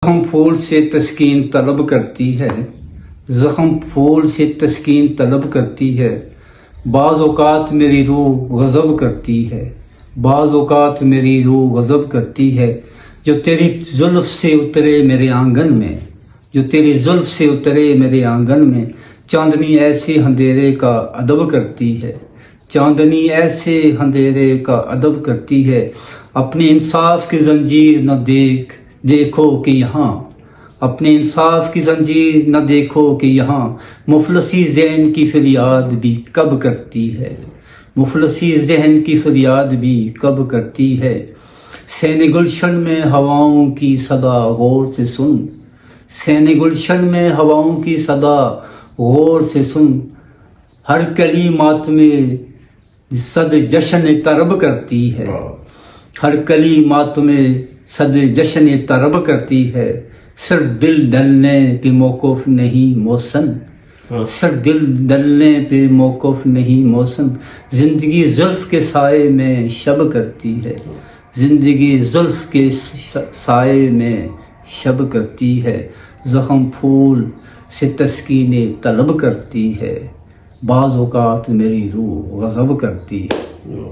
زخم پھول سے تسکین طلب کرتی ہے، زخم پھول سے تسکین طلب کرتی ہے، بعض اوقات میری روح غضب کرتی ہے، بعض اوقات میری روح غضب کرتی ہے، جو تیری زلف سے اترے میرے آنگن میں، جو تیری زلف سے اترے میرے آنگن میں، چاندنی ایسے اندھیرے کا ادب کرتی ہے، چاندنی ایسے اندھیرے کا ادب کرتی ہے، اپنے انصاف کی زنجیر نہ دیکھو کہ یہاں، اپنے انصاف کی زنجیر نہ دیکھو کہ یہاں، مفلسی ذہن کی فریاد بھی کب کرتی ہے، مفلسی ذہن کی فریاد بھی کب کرتی ہے، سین گلشن میں ہواؤں کی صدا غور سے سن، سین گلشن میں ہواؤں کی صدا غور سے سن، ہر کلی ماتم صد جشن طرب کرتی ہے، ہر کلی ماتم صد جشن طرب کرتی ہے، سر دل ڈلنے پہ موقف نہیں موسم، سر دل ڈلنے پہ موقف نہیں موسم، زندگی زلف کے سائے میں شب کرتی ہے، زندگی زلف کے سائے میں شب کرتی ہے، زخم پھول سے تسکین طلب کرتی ہے، بعض اوقات میری روح غضب کرتی ہے۔